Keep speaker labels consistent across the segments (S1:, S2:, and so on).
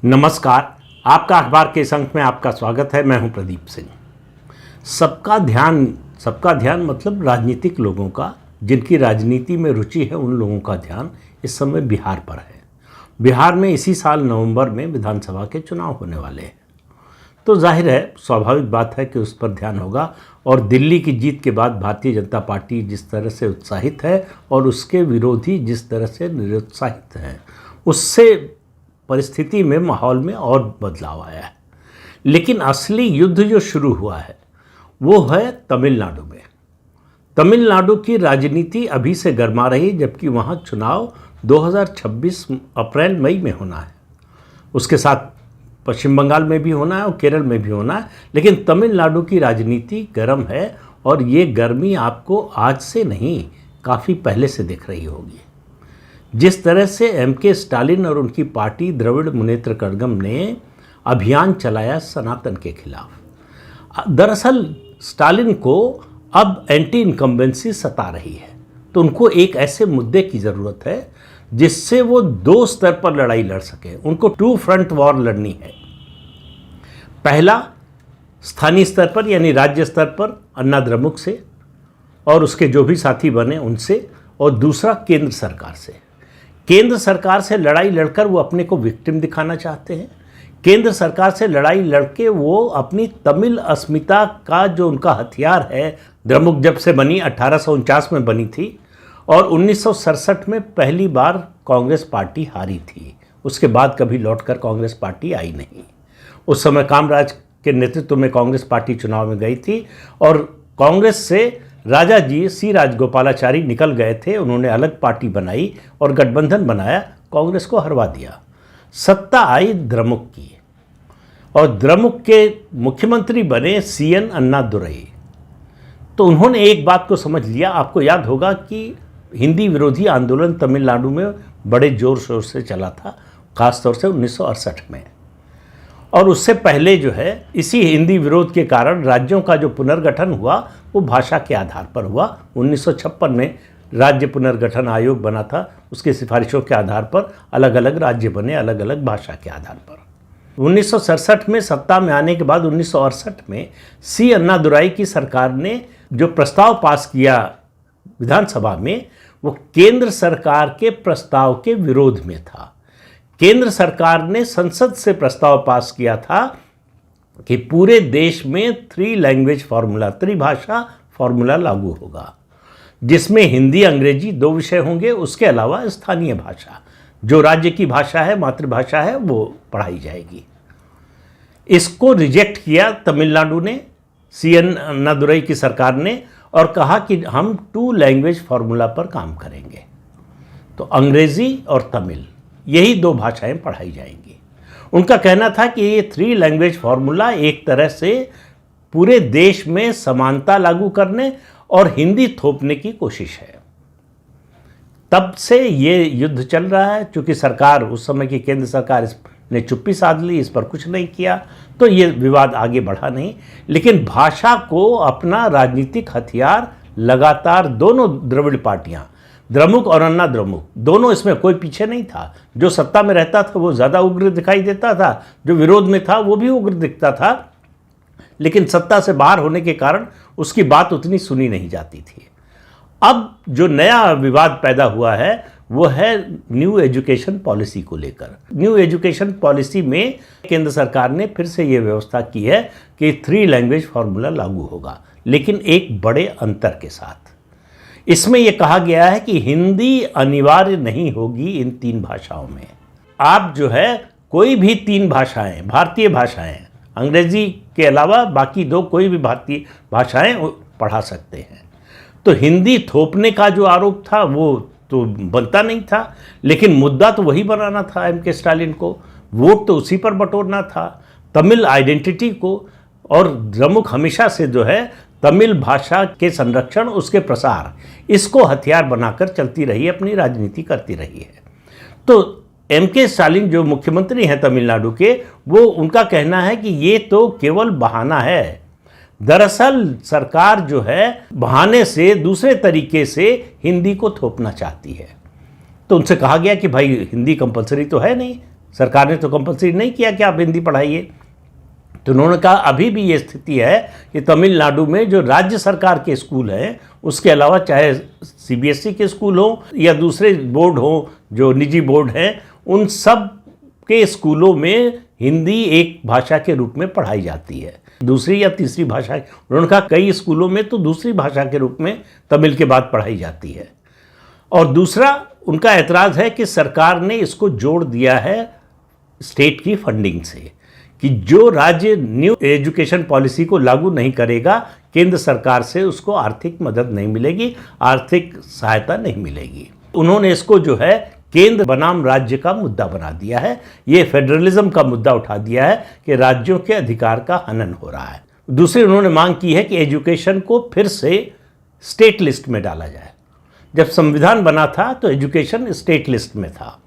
S1: नमस्कार। आपका अखबार के इस अंक में आपका स्वागत है। मैं हूं प्रदीप सिंह। सबका ध्यान मतलब राजनीतिक लोगों का, जिनकी राजनीति में रुचि है, उन लोगों का ध्यान इस समय बिहार पर है। बिहार में इसी साल नवंबर में विधानसभा के चुनाव होने वाले हैं, तो जाहिर है, स्वाभाविक बात है कि उस पर ध्यान होगा। और दिल्ली की जीत के बाद भारतीय जनता पार्टी जिस तरह से उत्साहित है और उसके विरोधी जिस तरह से निरुत्साहित हैं, उससे परिस्थिति में, माहौल में और बदलाव आया है। लेकिन असली युद्ध जो शुरू हुआ है वो है तमिलनाडु में। तमिलनाडु की राजनीति अभी से गर्मा रही, जबकि वहाँ चुनाव 2026 अप्रैल मई में होना है। उसके साथ पश्चिम बंगाल में भी होना है और केरल में भी होना है। लेकिन तमिलनाडु की राजनीति गर्म है, और ये गर्मी आपको आज से नहीं, काफ़ी पहले से दिख रही होगी। जिस तरह से एम.के. स्टालिन और उनकी पार्टी द्रविड़ मुनेत्र कड़गम ने अभियान चलाया सनातन के खिलाफ। दरअसल स्टालिन को अब एंटी इनकम्बेंसी सता रही है, तो उनको एक ऐसे मुद्दे की ज़रूरत है जिससे वो दो स्तर पर लड़ाई लड़ सके। उनको टू फ्रंट वॉर लड़नी है। पहला, स्थानीय स्तर पर यानी राज्य स्तर पर अन्ना द्रमुक से और उसके जो भी साथी बने उनसे, और दूसरा केंद्र सरकार से। केंद्र सरकार से लड़ाई लड़कर वो अपने को विक्टिम दिखाना चाहते हैं। केंद्र सरकार से लड़ाई लड़के वो अपनी तमिल अस्मिता का जो उनका हथियार है, द्रमुक जब से बनी 1849 में बनी थी और 1967 में पहली बार कांग्रेस पार्टी हारी थी। उसके बाद कभी लौटकर कांग्रेस पार्टी आई नहीं। उस समय कामराज के नेतृत्व में कांग्रेस पार्टी चुनाव में गई थी और कांग्रेस से राजा जी सी राजगोपालाचारी निकल गए थे। उन्होंने अलग पार्टी बनाई और गठबंधन बनाया, कांग्रेस को हरवा दिया। सत्ता आई द्रमुक की और द्रमुक के मुख्यमंत्री बने सी.एन. अन्नादुरई। तो उन्होंने एक बात को समझ लिया। आपको याद होगा कि हिंदी विरोधी आंदोलन तमिलनाडु में बड़े जोर शोर से चला था, खासतौर से 1968 में। और उससे पहले जो है, इसी हिंदी विरोध के कारण राज्यों का जो पुनर्गठन हुआ वो भाषा के आधार पर हुआ। 1956 में राज्य पुनर्गठन आयोग बना था, उसकी सिफारिशों के आधार पर अलग अलग राज्य बने, अलग अलग भाषा के आधार पर। 1967 में सत्ता में आने के बाद 1968 में सी अन्नादुराई की सरकार ने जो प्रस्ताव पास किया विधानसभा में, वो केंद्र सरकार के प्रस्ताव के विरोध में था। केंद्र सरकार ने संसद से प्रस्ताव पास किया था कि पूरे देश में 3 लैंग्वेज फार्मूला, त्रिभाषा फार्मूला लागू होगा, जिसमें हिंदी अंग्रेजी 2 विषय होंगे। उसके अलावा स्थानीय भाषा, जो राज्य की भाषा है, मातृभाषा है, वो पढ़ाई जाएगी। इसको रिजेक्ट किया तमिलनाडु ने, सी.एन. अन्नादुरई की सरकार ने, और कहा कि हम 2 लैंग्वेज फार्मूला पर काम करेंगे। तो अंग्रेजी और तमिल, यही 2 भाषाएं पढ़ाई जाएंगी। उनका कहना था कि ये 3 लैंग्वेज फार्मूला एक तरह से पूरे देश में समानता लागू करने और हिंदी थोपने की कोशिश है। तब से ये युद्ध चल रहा है। चूँकि सरकार, उस समय की केंद्र सरकार ने चुप्पी साध ली, इस पर कुछ नहीं किया, तो ये विवाद आगे बढ़ा नहीं। लेकिन भाषा को अपना राजनीतिक हथियार लगातार दोनों द्रविड़ पार्टियाँ, द्रमुक और अन्ना द्रमुक, दोनों, इसमें कोई पीछे नहीं था। जो सत्ता में रहता था वो ज़्यादा उग्र दिखाई देता था, जो विरोध में था वो भी उग्र दिखता था, लेकिन सत्ता से बाहर होने के कारण उसकी बात उतनी सुनी नहीं जाती थी। अब जो नया विवाद पैदा हुआ है वो है न्यू एजुकेशन पॉलिसी को लेकर। न्यू एजुकेशन पॉलिसी में केंद्र सरकार ने फिर से ये व्यवस्था की है कि 3 लैंग्वेज फार्मूला लागू होगा, लेकिन एक बड़े अंतर के साथ। इसमें यह कहा गया है कि हिंदी अनिवार्य नहीं होगी इन 3 भाषाओं में। आप जो है कोई भी 3 भाषाएं, भारतीय भाषाएं, अंग्रेजी के अलावा बाकी 2 कोई भी भारतीय भाषाएं पढ़ा सकते हैं। तो हिंदी थोपने का जो आरोप था वो तो बनता नहीं था, लेकिन मुद्दा तो वही बनाना था एम.के. स्टालिन को। वोट तो उसी पर बटोरना था, तमिल आइडेंटिटी को। और द्रमुक हमेशा से जो है तमिल भाषा के संरक्षण, उसके प्रसार, इसको हथियार बनाकर चलती रही, अपनी राजनीति करती रही है। तो एम.के. स्टालिन जो मुख्यमंत्री हैं तमिलनाडु के, वो, उनका कहना है कि ये तो केवल बहाना है। दरअसल सरकार जो है बहाने से, दूसरे तरीके से हिंदी को थोपना चाहती है। तो उनसे कहा गया कि भाई हिंदी कंपलसरी तो है नहीं, सरकार ने तो कंपलसरी नहीं किया कि आप हिंदी पढ़ाइए। तो उन्होंने कहा अभी भी ये स्थिति है कि तमिलनाडु में जो राज्य सरकार के स्कूल हैं, उसके अलावा चाहे सीबीएसई के स्कूल हो या दूसरे बोर्ड हो जो निजी बोर्ड हैं, उन सब के स्कूलों में हिंदी एक भाषा के रूप में पढ़ाई जाती है, दूसरी या तीसरी भाषा। उन्होंने कहा कई स्कूलों में तो दूसरी भाषा के रूप में तमिल के बाद पढ़ाई जाती है। और दूसरा उनका एतराज़ है कि सरकार ने इसको जोड़ दिया है स्टेट की फंडिंग से, कि जो राज्य न्यू एजुकेशन पॉलिसी को लागू नहीं करेगा, केंद्र सरकार से उसको आर्थिक मदद नहीं मिलेगी, आर्थिक सहायता नहीं मिलेगी। उन्होंने इसको जो है केंद्र बनाम राज्य का मुद्दा बना दिया है। ये फेडरलिज्म का मुद्दा उठा दिया है कि राज्यों के अधिकार का हनन हो रहा है। दूसरी उन्होंने मांग की है कि एजुकेशन को फिर से स्टेट लिस्ट में डाला जाए। जब संविधान बना था तो एजुकेशन स्टेट लिस्ट में था।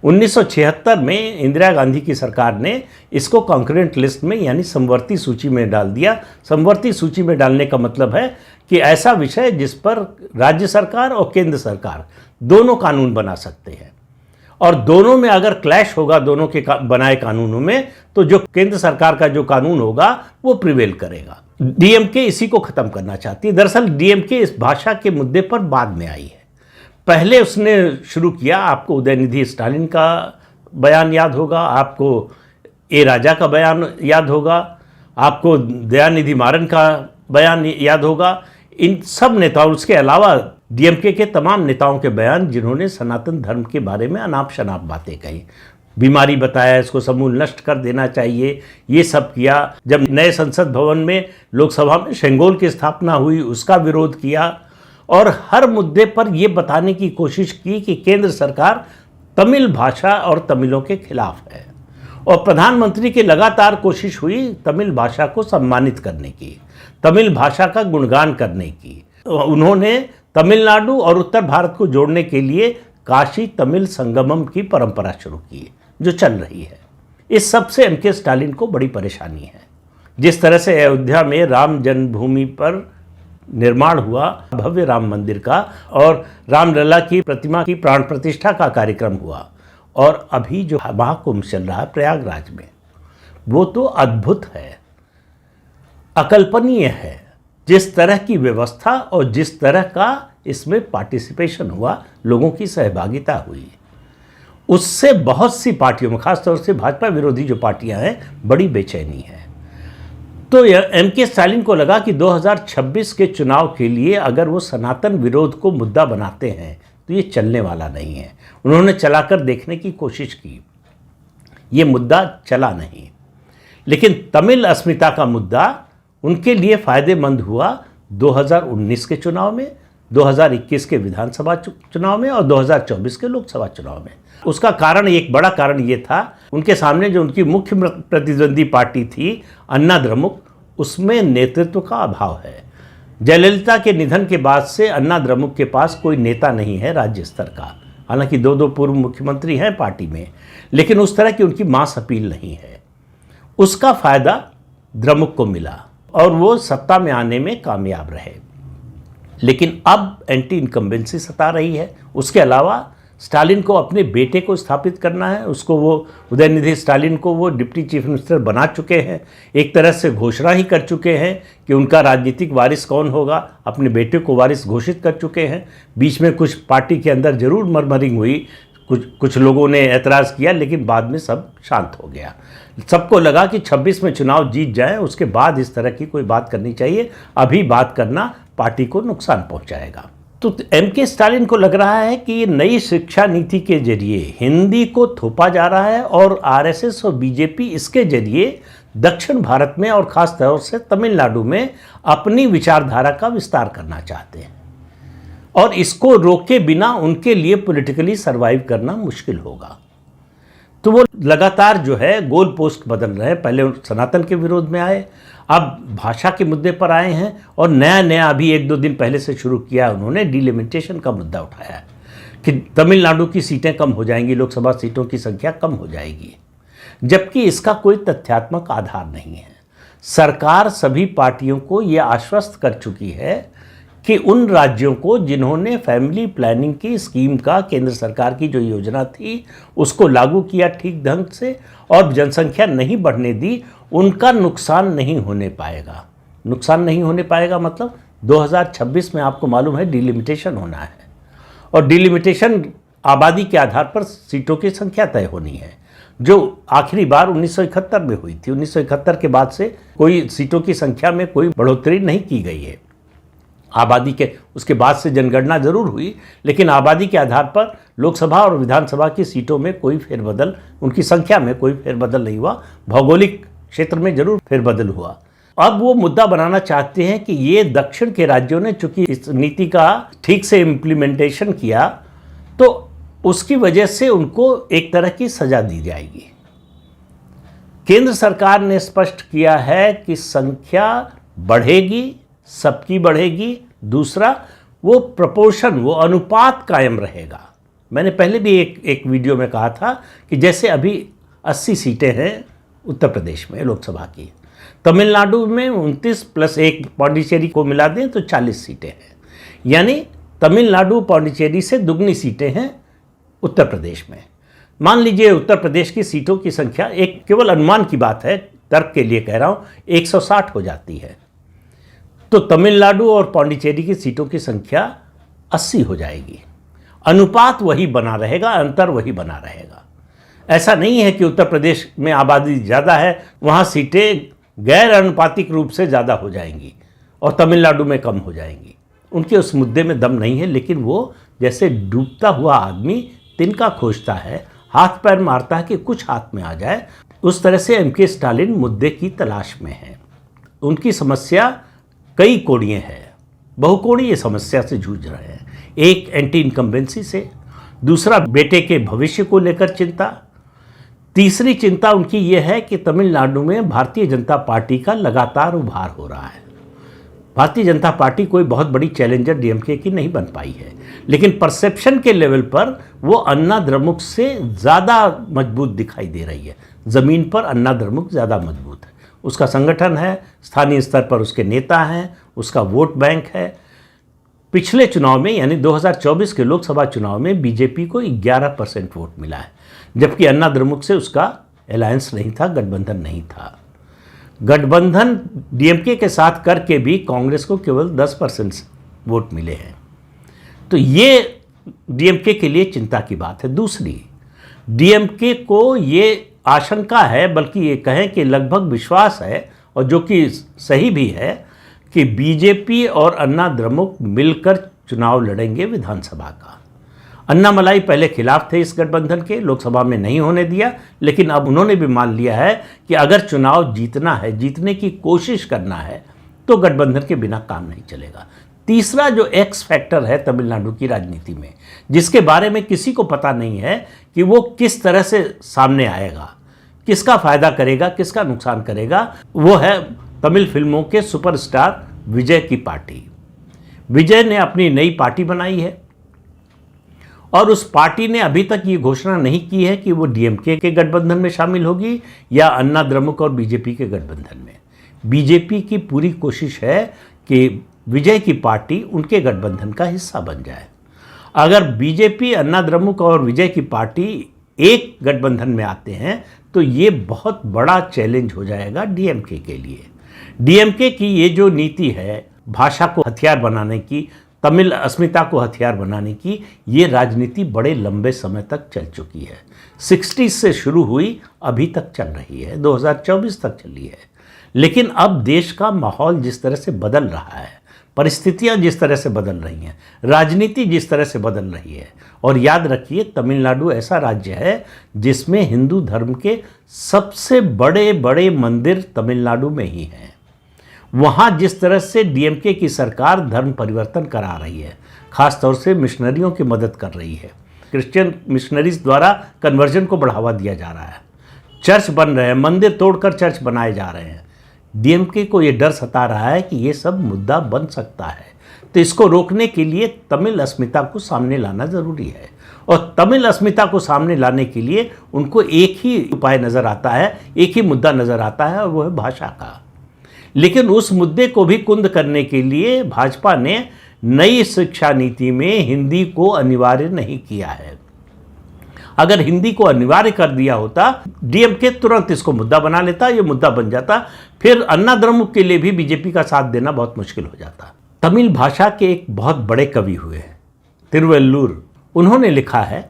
S1: 1976 में इंदिरा गांधी की सरकार ने इसको कॉन्करेंट लिस्ट में यानी समवर्ती सूची में डाल दिया। समवर्ती सूची में डालने का मतलब है कि ऐसा विषय जिस पर राज्य सरकार और केंद्र सरकार दोनों कानून बना सकते हैं, और दोनों में अगर क्लैश होगा दोनों के बनाए कानूनों में, तो जो केंद्र सरकार का जो कानून होगा वो प्रिवेल करेगा। डीएमके इसी को ख़त्म करना चाहती है। दरअसल डीएमके इस भाषा के मुद्दे पर बाद में आई है। पहले उसने शुरू किया, आपको उदयनिधि स्टालिन का बयान याद होगा, आपको ए राजा का बयान याद होगा, आपको दयानिधि मारन का बयान याद होगा। इन सब नेताओं, उसके अलावा डीएमके के तमाम नेताओं के बयान जिन्होंने सनातन धर्म के बारे में अनाप शनाप बातें कही, बीमारी बताया, इसको समूल नष्ट कर देना चाहिए, ये सब किया। जब नए संसद भवन में लोकसभा में शेंगोल की स्थापना हुई, उसका विरोध किया, और हर मुद्दे पर यह बताने की कोशिश की कि केंद्र सरकार तमिल भाषा और तमिलों के खिलाफ है। और प्रधानमंत्री की लगातार कोशिश हुई तमिल भाषा को सम्मानित करने की, तमिल भाषा का गुणगान करने की। उन्होंने तमिलनाडु और उत्तर भारत को जोड़ने के लिए काशी तमिल संगमम की परंपरा शुरू की, जो चल रही है। इस सब से एमके स्टालिन को बड़ी परेशानी है। जिस तरह से अयोध्या में राम जन्मभूमि पर निर्माण हुआ भव्य राम मंदिर का, और रामलला की प्रतिमा की प्राण प्रतिष्ठा का कार्यक्रम हुआ, और अभी जो महाकुंभ चल रहा है प्रयागराज में, वो तो अद्भुत है, अकल्पनीय है। जिस तरह की व्यवस्था और जिस तरह का इसमें पार्टिसिपेशन हुआ, लोगों की सहभागिता हुई, उससे बहुत सी पार्टियों में, खासतौर से भाजपा विरोधी जो पार्टियां हैं, बड़ी बेचैनी है। तो एमके स्टालिन को लगा कि 2026 के चुनाव के लिए अगर वो सनातन विरोध को मुद्दा बनाते हैं तो ये चलने वाला नहीं है। उन्होंने चलाकर देखने की कोशिश की, ये मुद्दा चला नहीं। लेकिन तमिल अस्मिता का मुद्दा उनके लिए फ़ायदेमंद हुआ 2019 के चुनाव में, 2021 के विधानसभा चुनाव में और 2024 के लोकसभा चुनाव में। उसका कारण, एक बड़ा कारण ये था, उनके सामने जो उनकी मुख्य प्रतिद्वंदी पार्टी थी अन्ना द्रमुक, उसमें नेतृत्व का अभाव है। जयललिता के निधन के बाद से अन्ना द्रमुक के पास कोई नेता नहीं है राज्य स्तर का। हालांकि दो पूर्व मुख्यमंत्री हैं पार्टी में, लेकिन उस तरह की उनकी मास अपील नहीं है। उसका फ़ायदा द्रमुक को मिला और वो सत्ता में आने में कामयाब रहे। लेकिन अब एंटी इनकम्बेंसी सता रही है। उसके अलावा स्टालिन को अपने बेटे को स्थापित करना है, उसको वो उदयनिधि स्टालिन को वो डिप्टी चीफ मिनिस्टर बना चुके हैं, एक तरह से घोषणा ही कर चुके हैं कि उनका राजनीतिक वारिस कौन होगा, अपने बेटे को वारिस घोषित कर चुके हैं। बीच में कुछ पार्टी के अंदर जरूर मरमरिंग हुई, कुछ लोगों ने ऐतराज़ किया, लेकिन बाद में सब शांत हो गया। सबको लगा कि 26 में चुनाव जीत जाएं, उसके बाद इस तरह की कोई बात करनी चाहिए, अभी बात करना पार्टी को नुकसान पहुंचाएगा। तो एमके स्टालिन को लग रहा है कि ये नई शिक्षा नीति के जरिए हिंदी को थोपा जा रहा है, और आरएसएस और बीजेपी इसके जरिए दक्षिण भारत में और ख़ास तौर से तमिलनाडु में अपनी विचारधारा का विस्तार करना चाहते हैं, और इसको रोके बिना उनके लिए पॉलिटिकली सरवाइव करना मुश्किल होगा। तो वो लगातार जो है गोल पोस्ट बदल रहे हैं। पहले सनातन के विरोध में आए, अब भाषा के मुद्दे पर आए हैं, और नया अभी 1-2 दिन पहले से शुरू किया उन्होंने डिलिमिटेशन का मुद्दा उठाया है कि तमिलनाडु की सीटें कम हो जाएंगी, लोकसभा सीटों की संख्या कम हो जाएगी, जबकि इसका कोई तथ्यात्मक आधार नहीं है। सरकार सभी पार्टियों को ये आश्वस्त कर चुकी है कि उन राज्यों को जिन्होंने फैमिली प्लानिंग की स्कीम का, केंद्र सरकार की जो योजना थी उसको लागू किया ठीक ढंग से और जनसंख्या नहीं बढ़ने दी, उनका नुकसान नहीं होने पाएगा। नुकसान नहीं होने पाएगा मतलब 2026 में आपको मालूम है डिलिमिटेशन होना है, और डिलिमिटेशन आबादी के आधार पर सीटों की संख्या तय होनी है, जो आखिरी बार 1971 में हुई थी। 1971 के बाद से कोई सीटों की संख्या में कोई बढ़ोतरी नहीं की गई है आबादी के। उसके बाद से जनगणना जरूर हुई, लेकिन आबादी के आधार पर लोकसभा और विधानसभा की सीटों में कोई फेरबदल, उनकी संख्या में कोई फेरबदल नहीं हुआ। भौगोलिक क्षेत्र में जरूर फेरबदल हुआ। अब वो मुद्दा बनाना चाहते हैं कि ये दक्षिण के राज्यों ने चूंकि इस नीति का ठीक से इम्प्लीमेंटेशन किया, तो उसकी वजह से उनको एक तरह की सजा दी जाएगी। केंद्र सरकार ने स्पष्ट किया है कि संख्या बढ़ेगी, सबकी बढ़ेगी। दूसरा, वो प्रोपोर्शन, वो अनुपात कायम रहेगा। मैंने पहले भी एक वीडियो में कहा था कि जैसे अभी 80 सीटें हैं उत्तर प्रदेश में लोकसभा की, तमिलनाडु में 29 + 1 पांडिचेरी को मिला दें तो 40 सीटें हैं, यानी तमिलनाडु पांडिचेरी से दुगनी सीटें हैं उत्तर प्रदेश में। मान लीजिए उत्तर प्रदेश की सीटों की संख्या, एक केवल अनुमान की बात है, तर्क के लिए कह रहा हूं, 160 हो जाती है, तो तमिलनाडु और पांडिचेरी की सीटों की संख्या 80 हो जाएगी। अनुपात वही बना रहेगा, अंतर वही बना रहेगा। ऐसा नहीं है कि उत्तर प्रदेश में आबादी ज़्यादा है, वहाँ सीटें गैर अनुपातिक रूप से ज़्यादा हो जाएंगी और तमिलनाडु में कम हो जाएंगी। उनके उस मुद्दे में दम नहीं है, लेकिन वो जैसे डूबता हुआ आदमी तिनका खोजता है, हाथ पैर मारता है कि कुछ हाथ में आ जाए, उस तरह से एम के स्टालिन मुद्दे की तलाश में है। उनकी समस्या कई कोणीय है, बहुकोणीय समस्या से जूझ रहे हैं। एक एंटी इनकम्बेंसी से, दूसरा बेटे के भविष्य को लेकर चिंता, तीसरी चिंता उनकी यह है कि तमिलनाडु में भारतीय जनता पार्टी का लगातार उभार हो रहा है। भारतीय जनता पार्टी कोई बहुत बड़ी चैलेंजर डीएमके की नहीं बन पाई है, लेकिन परसेप्शन के लेवल पर वो अन्ना द्रमुक से ज़्यादा मजबूत दिखाई दे रही है। ज़मीन पर अन्ना द्रमुक ज़्यादा मजबूत है, उसका संगठन है, स्थानीय स्तर पर उसके नेता हैं, उसका वोट बैंक है। पिछले चुनाव में यानी 2024 के लोकसभा चुनाव में बीजेपी को 11% वोट मिला है, जबकि अन्ना द्रमुक से उसका अलायंस नहीं था, गठबंधन नहीं था। गठबंधन डीएमके के साथ करके भी कांग्रेस को केवल 10% वोट मिले हैं, तो ये डीएमके के लिए चिंता की बात है। दूसरी, डीएमके को ये आशंका है, बल्कि ये कहें कि लगभग विश्वास है, और जो कि सही भी है, कि बीजेपी और अन्ना द्रमुक मिलकर चुनाव लड़ेंगे विधानसभा का। अन्नामलाई पहले खिलाफ थे इस गठबंधन के, लोकसभा में नहीं होने दिया, लेकिन अब उन्होंने भी मान लिया है कि अगर चुनाव जीतना है, जीतने की कोशिश करना है, तो गठबंधन के बिना काम नहीं चलेगा। तीसरा जो एक्स फैक्टर है तमिलनाडु की राजनीति में, जिसके बारे में किसी को पता नहीं है कि वो किस तरह से सामने आएगा, किसका फायदा करेगा, किसका नुकसान करेगा, वो है तमिल फिल्मों के सुपरस्टार विजय की पार्टी। विजय ने अपनी नई पार्टी बनाई है और उस पार्टी ने अभी तक ये घोषणा नहीं की है कि वो डीएमके के गठबंधन में शामिल होगी या अन्ना द्रमुक और बीजेपी के गठबंधन में। बीजेपी की पूरी कोशिश है कि विजय की पार्टी उनके गठबंधन का हिस्सा बन जाए। अगर बीजेपी, अन्ना द्रमुक और विजय की पार्टी एक गठबंधन में आते हैं तो ये बहुत बड़ा चैलेंज हो जाएगा डीएमके के लिए। डीएमके की ये जो नीति है भाषा को हथियार बनाने की, तमिल अस्मिता को हथियार बनाने की, ये राजनीति बड़े लंबे समय तक चल चुकी है। 60s से शुरू हुई, अभी तक चल रही है, 2024 तक चली है। लेकिन अब देश का माहौल जिस तरह से बदल रहा है, परिस्थितियां जिस तरह से बदल रही हैं, राजनीति जिस तरह से बदल रही है, और याद रखिए तमिलनाडु ऐसा राज्य है जिसमें हिंदू धर्म के सबसे बड़े बड़े मंदिर तमिलनाडु में ही हैं। वहाँ जिस तरह से डीएमके की सरकार धर्म परिवर्तन करा रही है, खासतौर से मिशनरियों की मदद कर रही है, क्रिश्चियन मिशनरीज द्वारा कन्वर्जन को बढ़ावा दिया जा रहा है, चर्च बन रहे हैं, मंदिर तोड़कर चर्च बनाए जा रहे हैं। डीएमके को ये डर सता रहा है कि ये सब मुद्दा बन सकता है, तो इसको रोकने के लिए तमिल अस्मिता को सामने लाना ज़रूरी है। और तमिल अस्मिता को सामने लाने के लिए उनको एक ही उपाय नज़र आता है, एक ही मुद्दा नज़र आता है, और वो है भाषा का। लेकिन उस मुद्दे को भी कुंद करने के लिए भाजपा ने नई शिक्षा नीति में हिंदी को अनिवार्य नहीं किया है। अगर हिंदी को अनिवार्य कर दिया होता, डीएमके तुरंत इसको मुद्दा बना लेता, ये मुद्दा बन जाता, फिर अन्ना द्रमुक के लिए भी बीजेपी का साथ देना बहुत मुश्किल हो जाता। तमिल भाषा के एक बहुत बड़े कवि हुए हैं तिरुवल्लुर, उन्होंने लिखा है,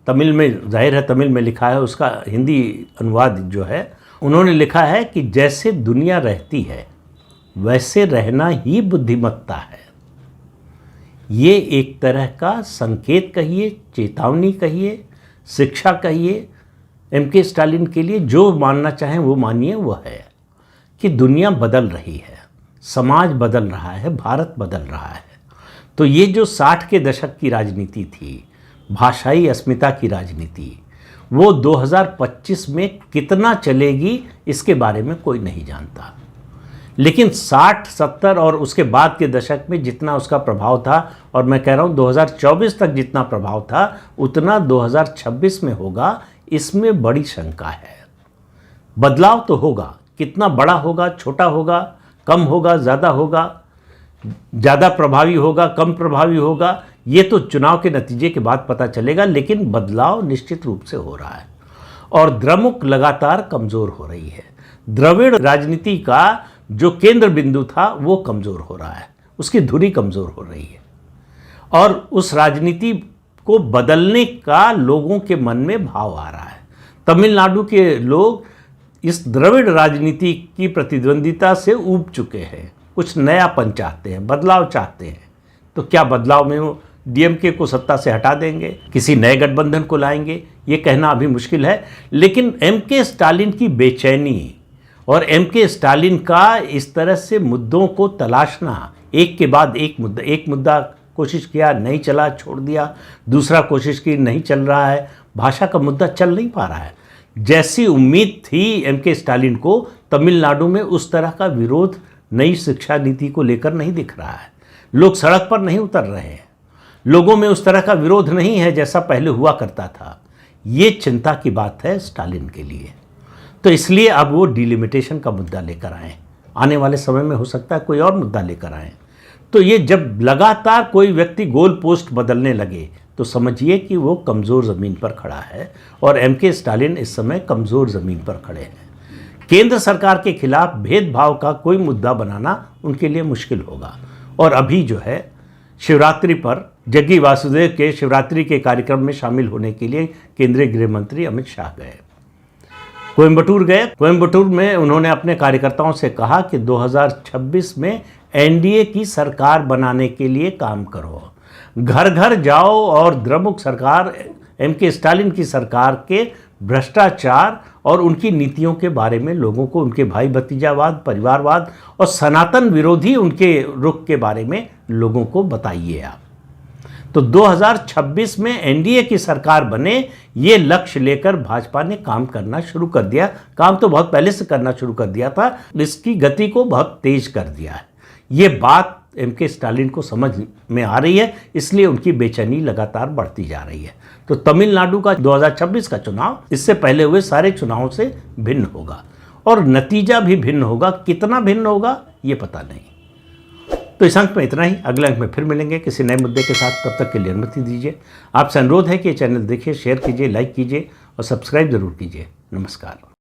S1: तमिल में, जाहिर है तमिल में लिखा है, उसका हिंदी अनुवाद जो है, उन्होंने लिखा है कि जैसे दुनिया रहती है वैसे रहना ही बुद्धिमत्ता है। ये एक तरह का संकेत कहिए, चेतावनी कहिए, शिक्षा कहिए एमके स्टालिन के लिए। जो मानना चाहें वो मानिए, वो है कि दुनिया बदल रही है, समाज बदल रहा है, भारत बदल रहा है। तो ये जो 60 के दशक की राजनीति थी, भाषाई अस्मिता की राजनीति, वो 2025 में कितना चलेगी इसके बारे में कोई नहीं जानता। लेकिन 60, 70 और उसके बाद के दशक में जितना उसका प्रभाव था, और मैं कह रहा हूँ 2024 तक जितना प्रभाव था, उतना 2026 में होगा, इसमें बड़ी शंका है। बदलाव तो होगा, कितना बड़ा होगा, छोटा होगा, कम होगा, ज़्यादा होगा, ज़्यादा प्रभावी होगा, कम प्रभावी होगा, ये तो चुनाव के नतीजे के बाद पता चलेगा। लेकिन बदलाव निश्चित रूप से हो रहा है और द्रमुक लगातार कमज़ोर हो रही है। द्रविड़ राजनीति का जो केंद्र बिंदु था वो कमज़ोर हो रहा है, उसकी धुरी कमज़ोर हो रही है और उस राजनीति को बदलने का लोगों के मन में भाव आ रहा है। तमिलनाडु के लोग इस द्रविड़ राजनीति की प्रतिद्वंदिता से ऊब चुके हैं, कुछ नयापन चाहते हैं, बदलाव चाहते हैं। तो क्या बदलाव में वो डीएमके को सत्ता से हटा देंगे, किसी नए गठबंधन को लाएंगे, ये कहना अभी मुश्किल है। लेकिन एमके स्टालिन की बेचैनी और एमके स्टालिन का इस तरह से मुद्दों को तलाशना, एक के बाद एक मुद्दा कोशिश किया, नहीं चला, छोड़ दिया, दूसरा कोशिश की, नहीं चल रहा है, भाषा का मुद्दा चल नहीं पा रहा है। जैसी उम्मीद थी एमके स्टालिन को, तमिलनाडु में उस तरह का विरोध नई शिक्षा नीति को लेकर नहीं दिख रहा है। लोग सड़क पर नहीं उतर रहे हैं, लोगों में उस तरह का विरोध नहीं है जैसा पहले हुआ करता था। ये चिंता की बात है स्टालिन के लिए। तो इसलिए अब वो डिलिमिटेशन का मुद्दा लेकर आए, आने वाले समय में हो सकता है कोई और मुद्दा लेकर आए। तो ये जब लगातार कोई व्यक्ति गोल पोस्ट बदलने लगे तो समझिए कि वो कमज़ोर ज़मीन पर खड़ा है और एमके स्टालिन इस समय कमज़ोर ज़मीन पर खड़े हैं। केंद्र सरकार के खिलाफ भेदभाव का कोई मुद्दा बनाना उनके लिए मुश्किल होगा। और अभी जो है शिवरात्रि पर जग्गी वासुदेव के शिवरात्रि के कार्यक्रम में शामिल होने के लिए केंद्रीय गृह मंत्री अमित शाह गए, कोयम्बटूर गए। कोयम्बटूर में उन्होंने अपने कार्यकर्ताओं से कहा कि 2026 में एनडीए की सरकार बनाने के लिए काम करो, घर घर जाओ और द्रमुक सरकार, एमके स्टालिन की सरकार के भ्रष्टाचार और उनकी नीतियों के बारे में लोगों को, उनके भाई भतीजावाद, परिवारवाद और सनातन विरोधी उनके रुख के बारे में लोगों को बताइए आप। तो 2026 में एनडीए की सरकार बने, ये लक्ष्य लेकर भाजपा ने काम करना शुरू कर दिया। काम तो बहुत पहले से करना शुरू कर दिया था, इसकी गति को बहुत तेज कर दिया है। ये बात एमके स्टालिन को समझ में आ रही है, इसलिए उनकी बेचैनी लगातार बढ़ती जा रही है। तो तमिलनाडु का 2026 का चुनाव इससे पहले हुए सारे चुनावों से भिन्न होगा और नतीजा भी भिन्न होगा। कितना भिन्न होगा ये पता नहीं। तो इस अंक में इतना ही, अगले अंक में फिर मिलेंगे किसी नए मुद्दे के साथ। तब तक के लिए अनुमति दीजिए। आपसे अनुरोध है कि ये चैनल देखिए, शेयर कीजिए, लाइक कीजिए और सब्सक्राइब जरूर कीजिए। नमस्कार।